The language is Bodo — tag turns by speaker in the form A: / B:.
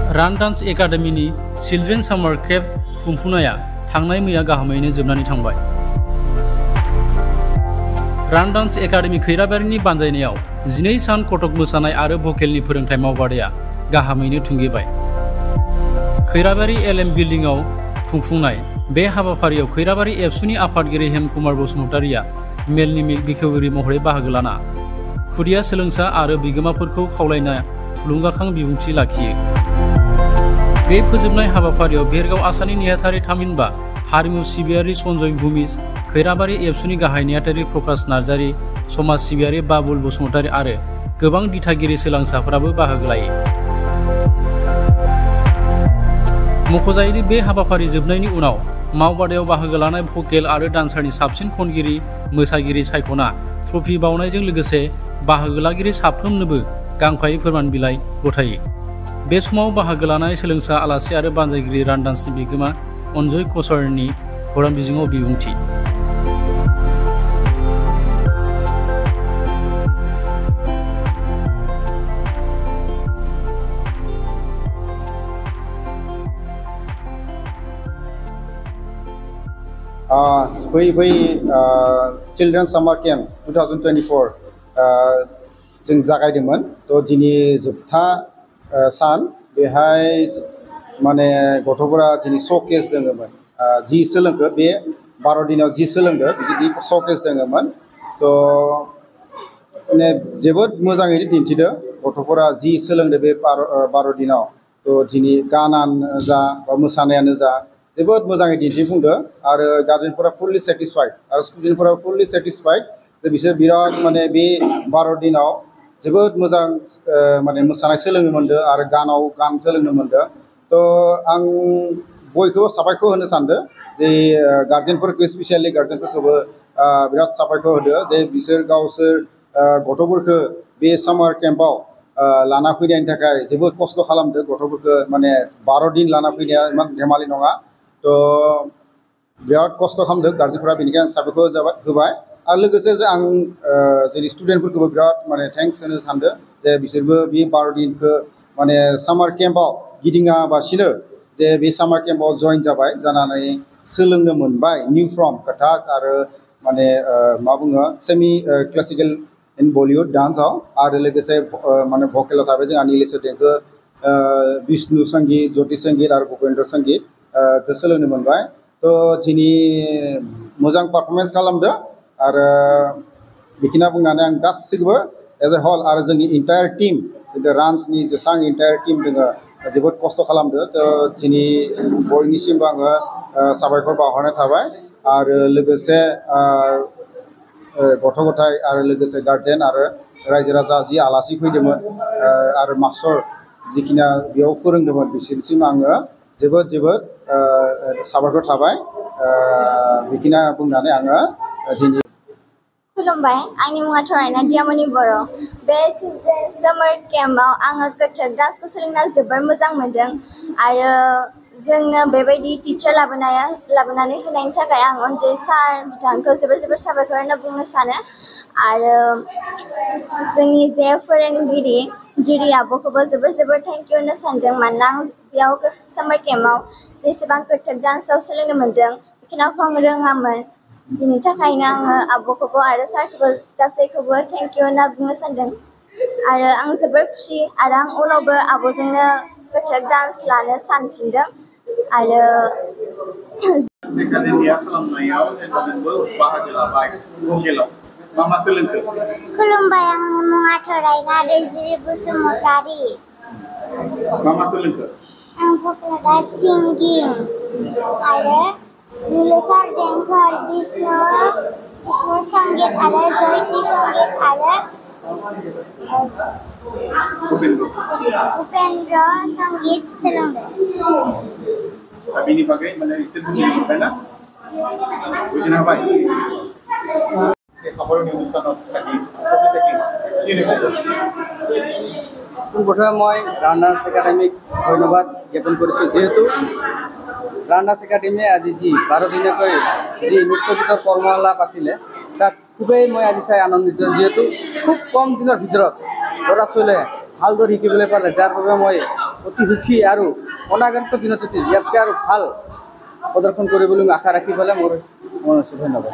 A: रान डान्स एकाडेमीनि चिल्ड्रेन सामार केम्प खुंफुंनाया थांनाय मैया गाहामैनो जोबनानै थांबाय। रान डान्स एकाडेमी खैराबारिनि बानजायनायाव 12 सान कथक मोसानाय आरो भकेलनि फोरोंथाय मावबादाया गाहामैनो थुंगेबाय। खैराबारि एलएम बिल्डिंआव खुंफुंनाय बे हाबाफारियाव खैराबारि एबसुनि आफादगिरि हेमकुमार बसुमतारिया मेलनि बेखेवगिरि महरै बाहागो लाना खुदिया सोलोंसा आरो बिगोमाफोरखौ खावलायना थुलुंगाखां बिबुंथि लाखियो। बे फोजोबनाय हाबाफारियाव बेरगाव आसानि नेहाथारि थामहिनबा हारिमु सिबियारि सन्जय भुमिज, खैराबारि एबसुनि गाहाय नेहाथारि प्रकाश नार्जारि, समाज सिबियारि बाबुल बसुमतारि आरो गोबां दिथागिरि सोलोंसाफोराबो बाहागो लायो। मख'जायोदि बे हाबाफारि जोबनायनि उनाव मावबादायाव बाहागो लानाय भकेल आरो डान्सारनि साबसिन खनगिरि मोसागिरि सायख'ना ट्रफि बावनायजों लोगोसे बाहागो लागिरि साफ्रोमनोबो गांफायै फोरमान बिलाइ गथायो। बे समाव बाहागो लानाय सोलोंसा आलासि आरो बानजायगिरि रान डान्सनि बिगोमा अनजय कसारनि खौरां बिजोङाव बिबुंथि।
B: फै चिल्ड्रेन सामार केम्प 2024 जों जागायदोंमोन। तो दिनै जोबथा सान बेहाय माने गथ'फोरा दिनै श'केस दङमोन। जि सोलोंखो बे 12 दिनाव जि सोलोंदो बिदि श'केस दङमोन। तो माने जोबोद मोजाङैनो दिन्थिदो गथ'फोरा जि सोलोंदो बे 12 दिनाव। तो दिनै गानानो जा बा मोसानायानो जा जोबोद मोजाङै दिन्थिफुंदो आरो गार्जेनफोरा फुल्लि सेटिसफाइड आरो स्टुडेन्टफोरा फुल्लि सेटिसफाइड। बिसोर बिराद माने बे 12 दिनाव जोबोद मोजां माने मोसानाय सोलोंनो मोनदो आरो गान सोलोंनो मोनदो। तो आं बयखौबो साबायखर होनो सानदो जे गार्जेनफोरखौ स्पेसियेलि गार्जेनफोरखौबो बिराद साबायखर होदो जे बिसोर गावसोर गथ'फोरखौ बे सामार केम्पआव लाना फैनायनि थाखाय जोबोद खस्थ' खालामदो। गथ'फोरखौ माने 12 दिन लाना फैनाया इमान धेमालि नङा। तो बिराद खस्थ' खालामदों गार्जेनफोरा, बेनिखायनो साबायखर होबाय। आरो लोगोसे आं जोंनि स्टुडेन्टफोरखौबो बिराद माने थेंक्स होनो सानदों जे बिसोरबो बे 12 दिनखौ माने सामार केम्पआव गिदिङाबासिनो जे बे सामार केम्पआव जइन जाबाय, जानानै सोलोंनो मोनबाय निउ फर्म कथक आरो माने मा बुङो सेमि क्लासिकेल इन बलिउड डान्सआव आरो लोगोसे माने भकेलाव थाबाय जोंहा नीलेश्वर देंखो, विष्णु संगीत, ज्योति संगीत आरो भुपेन्द्र संगीत खौ सोलोंनो मोनबाय। तो दिनै मोजां पारफरमेन्स खालामदो आरो बेखिना बुंनानै आं गासैखौबो एज ए हल आरो जोंनि इन्टायार टीम रान्सनि जेसां इन्टायार टीम दङ जोबोद खस्थ' खालामदो। तो दिनै बयनिसिमबो आङो साबायखर बावहरनाय थाबाय आरो लोगोसे गथ' गथाय आरो लोगोसे गार्जेन आरो रायजो राजा जि आलासि फैदोंमोन आरो मास्टर जिखिना बेयाव फोरोंदोंमोन बिसोरनिसिम आङो जोबोद साबायखर थाबाय। बेखिना बुंनानै आङो दिनै
C: खुलुमबाय, आंनि मुङा थरायना दियामनि बर'। बे चिल्ड्रेन सामार केम्पआव आङो कथक डान्सखौ सोलोंना जोबोर मोजां मोनदों आरो जोंनो बेबायदि टिचार लाबोनानै होनायनि थाखाय आं अनजय सार बिथांखौ जोबोर साबायखर होनना बुंनो सानो। आरो जोंनि जे फोरोंगिरि जुरि आब'खौबो जोबोर थेंक इउ होनो सानदों। मानोना आं बेयाव सामार केम्पआव जेसेबां कथक डान्सआव सोलोंनो मोनदों बेखिनिखौ आं रोङामोन। बिनि थाखायनो आङो आब'खौबो आरो सारखौबो गासैखौबो थेंक इउ होनना बुंनो सानदों। आरो आं जोबोर खुसि आरो आं उनावबो आब'जोंनो कथक डान्स लानो सानफिनदों। आरो
D: एकाडेमिया खालामनायाव नोंबो बाहागो लाबाय भकेलाव मा सोलोंखो?
E: खुलुमबाय, आंनि मुङा थरायना दैजिरि बसुमतारि।
D: मा सोलोंखो?
E: आं भकेलाव सिंगिं आरो नीलेश्वर देंखो, विष्णु संगीत आरो ज्योति संगीत आरो भुपेन्द्र संगीत सोलोंदों।
D: बिनि बागै माने एसे बुजिनो मोनबायना? बुजिनो हाबाय? खबरनि অনুষ্ঠানত থাকি
F: প্ৰথমে মই ৰান ডান্স একাডেমীক ধন্যবাদ জ্ঞাপন কৰিছোঁ, যিহেতু ৰান ডান্স একাডেমীয়ে আজি যি 12 দিনকৈ যি নৃত্য গীতৰ কৰ্মশালা পাতিলে তাত খুবেই মই আজি চাই আনন্দিত, যিহেতু খুব কম দিনৰ ভিতৰত ল'ৰা ছোৱালীয়ে ভালদৰে শিকিবলৈ পালে, যাৰ বাবে মই অতি সুখী আৰু অনাগত দিনত ইয়াতকৈ আৰু ভাল প্ৰদৰ্শন কৰিবলৈ মই আশা ৰাখি পেলাই মোৰ ধন্যবাদ।